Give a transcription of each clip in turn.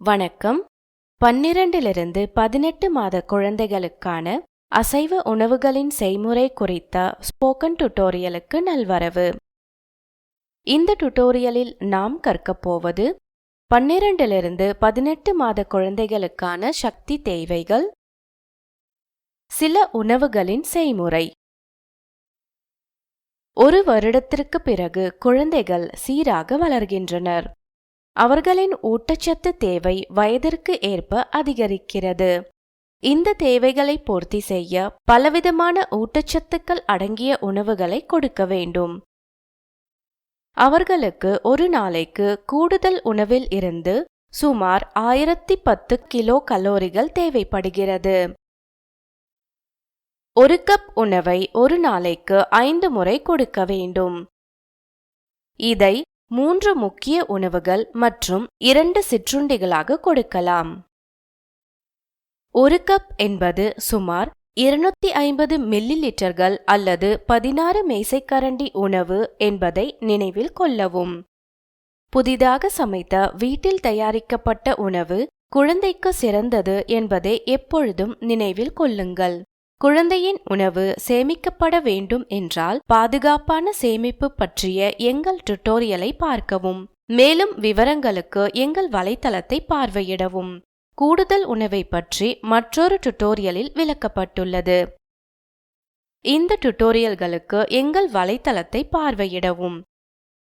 வணக்கம். 12 - 18 மாத குழந்தைகளுக்கான அசைவ உணவுகளின் செய்முறை குறித்த ஸ்போக்கன் டுடோரியலுக்கு நல்வரவு. இந்த டுடோரியலில் நாம் கற்கப் போவது 12 - 18 மாத குழந்தைகளுக்கான சக்தி தேவைகள், சில உணவுகளின் செய்முறை. ஒரு வருடத்திற்கு பிறகு குழந்தைகள் சீராக வளர்கின்றனர். அவர்களின் ஊட்டச்சத்து தேவை வயதிற்கு ஏற்ப அதிகரிக்கிறது. இந்த தேவைகளை பூர்த்தி செய்ய பலவிதமான ஊட்டச்சத்துக்கள் அடங்கிய உணவுகளை கொடுக்க வேண்டும். அவர்களுக்கு ஒரு நாளைக்கு கூடுதல் உணவில் இருந்து சுமார் 1010 கிலோ கலோரிகள் தேவைப்படுகிறது. ஒரு கப் உணவை ஒரு நாளைக்கு 5 முறை கொடுக்க வேண்டும். இதை 3 முக்கிய உணவுகள் மற்றும் 2 சிற்றுண்டிகளாக கொடுக்கலாம். ஒரு கப் என்பது சுமார் 250 மில்லிலிட்டர்கள் அல்லது 16 மேசைக்கரண்டி உணவு என்பதை நினைவில் கொள்ளவும். புதிதாக சமைத்த வீட்டில் தயாரிக்கப்பட்ட உணவு குழந்தைக்கு சிறந்தது என்பதை எப்பொழுதும் நினைவில் கொள்ளுங்கள். குழந்தையின் உணவு சேமிக்கப்பட வேண்டும் என்றால் பாதுகாப்பான சேமிப்பு பற்றிய எங்கள் டுடோரியலை பார்க்கவும். மேலும் விவரங்களுக்கு எங்கள் வலைத்தளத்தை பார்வையிடவும். கூடுதல் உணவை பற்றி மற்றொரு டுடோரியலில் விளக்கப்பட்டுள்ளது. இந்த டுடோரியல்களுக்கு எங்கள் வலைத்தளத்தை பார்வையிடவும்.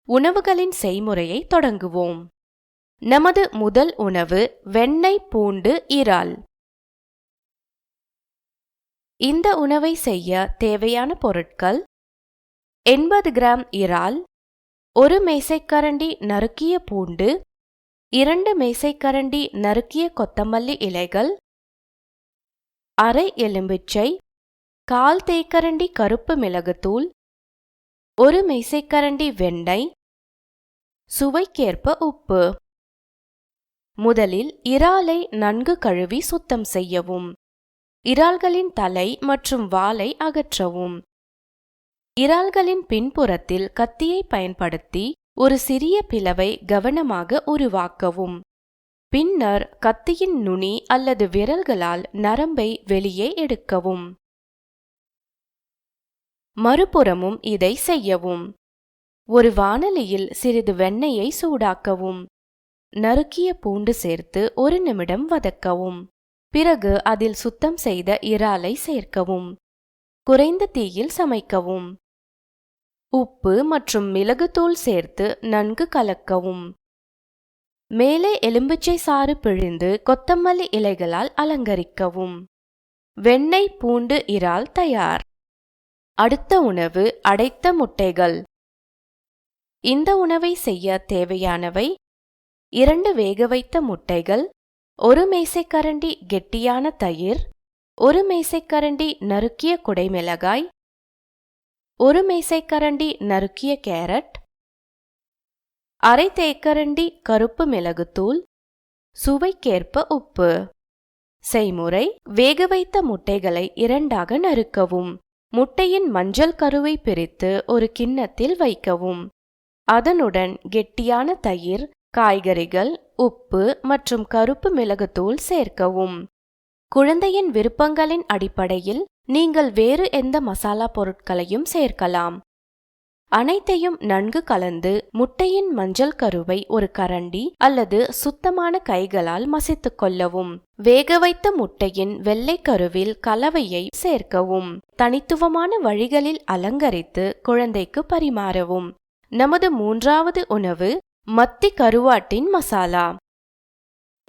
உணவுகளின் செய்முறையை தொடங்குவோம். நமது முதல் உணவு வெண்ணெய் பூண்டு இறால். இந்த உணவை செய்ய தேவையான பொருட்கள்: 80 கிராம் இறால், 1 மேசைக்கரண்டி நறுக்கிய பூண்டு, 2 மேசைக்கரண்டி நறுக்கிய கொத்தமல்லி இலைகள், அரை எலுமிச்சை, 1/4 தேக்கரண்டி கருப்பு மிளகுத்தூள், 1 மேசைக்கரண்டி வெண்ணெய், சுவைக்கேற்ப உப்பு. முதலில் இறாலை நன்கு கழுவி சுத்தம் செய்யவும். இறால்களின் தலை மற்றும் வாலை அகற்றவும். இறால்களின் பின்புறத்தில் கத்தியை பயன்படுத்தி ஒரு சிறிய பிளவை கவனமாக உருவாக்கவும். பின்னர் கத்தியின் நுனி அல்லது விரல்களால் நரம்பை வெளியே எடுக்கவும். மறுபுறமும் இதை செய்யவும். ஒரு வாணலியில் சிறிது வெண்ணெயை சூடாக்கவும். நறுக்கிய பூண்டு சேர்த்து 1 நிமிடம் வதக்கவும். பிறகு அதில் சுத்தம் செய்த இறாலை சேர்க்கவும். குறைந்த தீயில் சமைக்கவும். உப்பு மற்றும் மிளகுத்தூள் சேர்த்து நன்கு கலக்கவும். மேலே எலும்பிச்சை சாறு பிழிந்து கொத்தமல்லி இலைகளால் அலங்கரிக்கவும். வெண்ணெய் பூண்டு இறால் தயார். அடுத்த உணவு அடைத்த முட்டைகள். இந்த உணவை செய்ய தேவையானவை: 2 வேகவைத்த முட்டைகள், 1 மேசைக்கரண்டி கெட்டியான தயிர், 1 மேசைக்கரண்டி நறுக்கிய குடைமிளகாய், 1 மேசைக்கரண்டி நறுக்கிய கேரட், அரை தேக்கரண்டி கருப்பு மிளகுத்தூள், சுவைக்கேற்ப உப்பு. செய்முறை: வேகவைத்த முட்டைகளை 2ஆக நறுக்கவும். முட்டையின் மஞ்சள் கருவை பிரித்து ஒரு கிண்ணத்தில் வைக்கவும். அதனுடன் கெட்டியான தயிர், காய்கறிகள், உப்பு மற்றும் கருப்பு மிளகுத்தூள் சேர்க்கவும். குழந்தையின் விருப்பங்களின் அடிப்படையில் நீங்கள் வேறு எந்த மசாலா பொருட்களையும் சேர்க்கலாம். அனைத்தையும் நன்கு கலந்து முட்டையின் மஞ்சள் கருவை ஒரு கரண்டி அல்லது சுத்தமான கைகளால் மசித்துக் கொள்ளவும். வேகவைத்த முட்டையின் வெள்ளை கருவில் கலவையை சேர்க்கவும். தனித்துவமான வழிகளில் அலங்கரித்து குழந்தைக்கு பரிமாறவும். நமது மூன்றாவது உணவு மத்தி கருவாட்டின் மசாலா.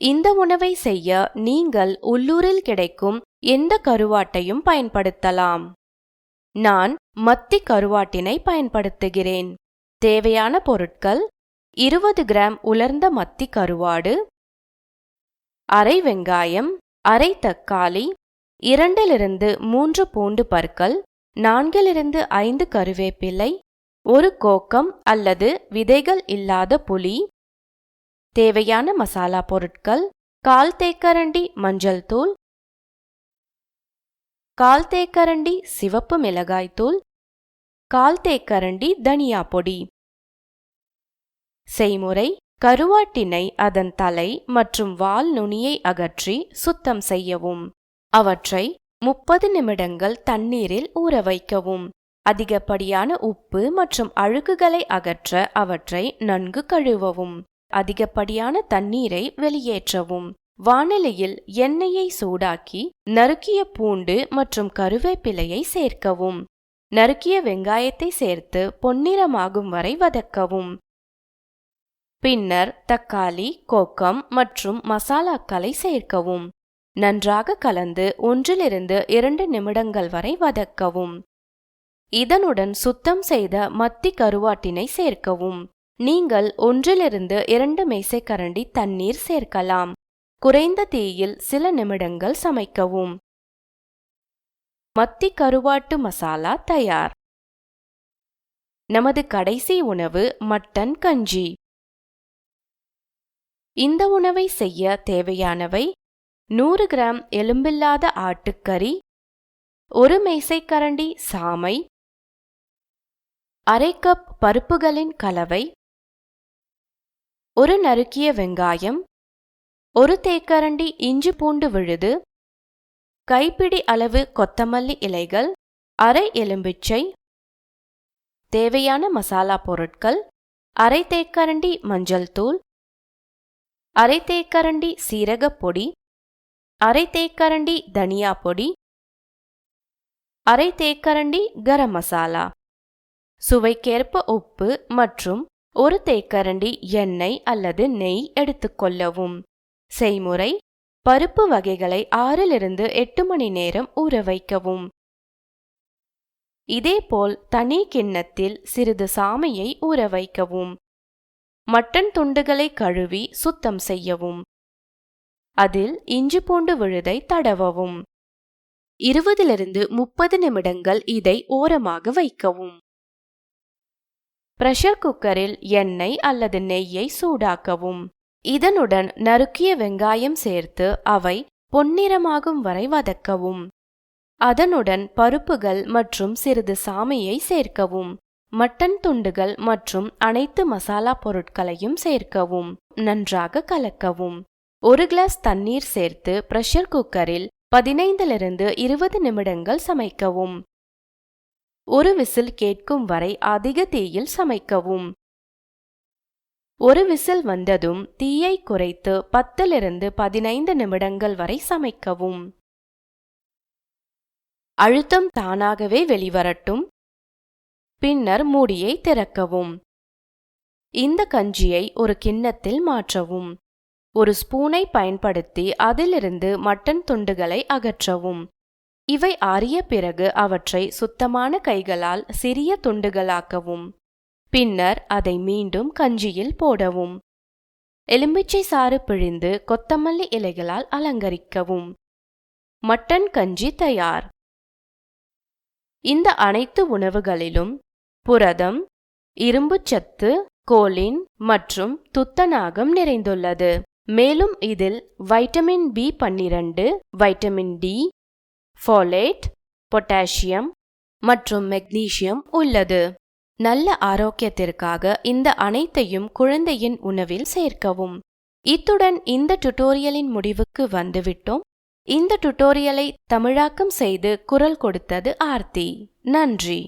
இந்த உணவை செய்ய நீங்கள் உள்ளூரில் கிடைக்கும் எந்த கருவாட்டையும் பயன்படுத்தலாம். நான் மத்தி கருவாட்டினை பயன்படுத்துகிறேன். தேவையான பொருட்கள்: 20 கிராம் உலர்ந்த மத்தி கருவாடு, அரை வெங்காயம், அரை தக்காளி, 2 - 3 பூண்டு பற்கள், 4 - 5 கருவேப்பிலை, 1 கோக்கம் அல்லது விதைகள் இல்லாத புளி. தேவையான மசாலா பொருட்கள்: 1/4 தேக்கரண்டி மஞ்சள் தூள், 1/4 தேக்கரண்டி சிவப்பு மிளகாய்த்தூள், 1/4 தேக்கரண்டி தனியா பொடி. செய்முறை: கருவாட்டினை அதன் தலை மற்றும் வால் நுனியை அகற்றி சுத்தம் செய்யவும். அவற்றை 30 நிமிடங்கள் தண்ணீரில் ஊற வைக்கவும். அதிகப்படியான உப்பு மற்றும் அழுக்குகளை அகற்ற அவற்றை நன்கு கழுவவும். அதிகப்படியான தண்ணீரை வெளியேற்றவும். வாணலியில் எண்ணெயை சூடாக்கி நறுக்கிய பூண்டு மற்றும் கருவேப்பிலையை சேர்க்கவும். நறுக்கிய வெங்காயத்தை சேர்த்து பொன்னிறமாகும் வரை வதக்கவும். பின்னர் தக்காளி, கோக்கம் மற்றும் மசாலாக்களை சேர்க்கவும். நன்றாக கலந்து 1-2 நிமிடங்கள் வரை வதக்கவும். இதனுடன் சுத்தம் செய்த மத்தி கருவாட்டினை சேர்க்கவும். நீங்கள் 1-2 மேசைக்கரண்டி தண்ணீர் சேர்க்கலாம். குறைந்த தீயில் சில நிமிடங்கள் சமைக்கவும். மத்தி கருவாட்டு மசாலா தயார். நமது கடைசி உணவு மட்டன் கஞ்சி. இந்த உணவை செய்ய தேவையானவை: 100 கிராம் எலும்பில்லாத ஆட்டுக்கறி, 1 மேசைக்கரண்டி சாமை, அரை கப் பருப்புகளின் கலவை, 1 நறுக்கிய வெங்காயம், 1 தேக்கரண்டி இஞ்சி பூண்டு விழுது, கைப்பிடி அளவு கொத்தமல்லி இலைகள், அரை எலும்பிச்சை. தேவையான மசாலா பொருட்கள்: அரை தேக்கரண்டி மஞ்சள் தூள், அரை தேக்கரண்டி சீரகப்பொடி, அரை தேக்கரண்டி தனியா பொடி, அரை தேக்கரண்டி கரம் மசாலா, சுவைக்கேற்ப உப்பு மற்றும் 1 தேக்கரண்டி எண்ணெய் அல்லது நெய் எடுத்துக்கொள்ளவும். செய்முறை: பருப்பு வகைகளை 6-8 மணி நேரம் ஊற வைக்கவும். இதேபோல் தனி கிண்ணத்தில் சிறிது சாமையை ஊற வைக்கவும். மட்டன் துண்டுகளை கழுவி சுத்தம் செய்யவும். அதில் இஞ்சி பூண்டு விழுதை தடவவும். 20-30 நிமிடங்கள் இதை ஓரமாக வைக்கவும். பிரஷர் குக்கரில் எண்ணெய் அல்லது நெய்யை சூடாக்கவும். இதனுடன் நறுக்கிய வெங்காயம் சேர்த்து அவை பொன்னிறமாகும் வரை வதக்கவும். அதனுடன் பருப்புகள் மற்றும் சிறிது சாமையை சேர்க்கவும். மட்டன் துண்டுகள் மற்றும் அனைத்து மசாலா பொருட்களையும் சேர்க்கவும். நன்றாக கலக்கவும். 1 கிளாஸ் தண்ணீர் சேர்த்து பிரஷர் குக்கரில் 15-20 நிமிடங்கள் சமைக்கவும். ஒரு விசில் கேட்கும் வரை அதிக தீயில் சமைக்கவும். ஒரு விசில் வந்ததும் தீயை குறைத்து 10-15 நிமிடங்கள் வரை சமைக்கவும். அழுத்தம் தானாகவே வெளிவரட்டும். பின்னர் மூடியை திறக்கவும். இந்த கஞ்சியை ஒரு கிண்ணத்தில் மாற்றவும். ஒரு ஸ்பூனை பயன்படுத்தி அதிலிருந்து மட்டன் துண்டுகளை அகற்றவும். இவை ஆறிய பிறகு அவற்றை சுத்தமான கைகளால் சிறிய துண்டுகளாக்கவும். பின்னர் அதை மீண்டும் கஞ்சியில் போடவும். எலுமிச்சை சாறு பிழிந்து கொத்தமல்லி இலைகளால் அலங்கரிக்கவும். மட்டன் கஞ்சி தயார். இந்த அனைத்து உணவுகளிலும் புரதம், இரும்புச்சத்து, கோலின் மற்றும் துத்தநாகம் நிறைந்துள்ளது. மேலும் இதில் vitamin B12, vitamin D, folate, potassium மற்றும் மெக்னீசியம் உள்ளது. நல்ல ஆரோக்கியத்திற்காக இந்த அனைத்தையும் குழந்தையின் உணவில் சேர்க்கவும். இத்துடன் இந்த டுட்டோரியலின் முடிவுக்கு வந்துவிட்டோம். இந்த டுட்டோரியலை தமிழாக்கம் செய்து குரல் கொடுத்தது ஆர்த்தி. நன்றி.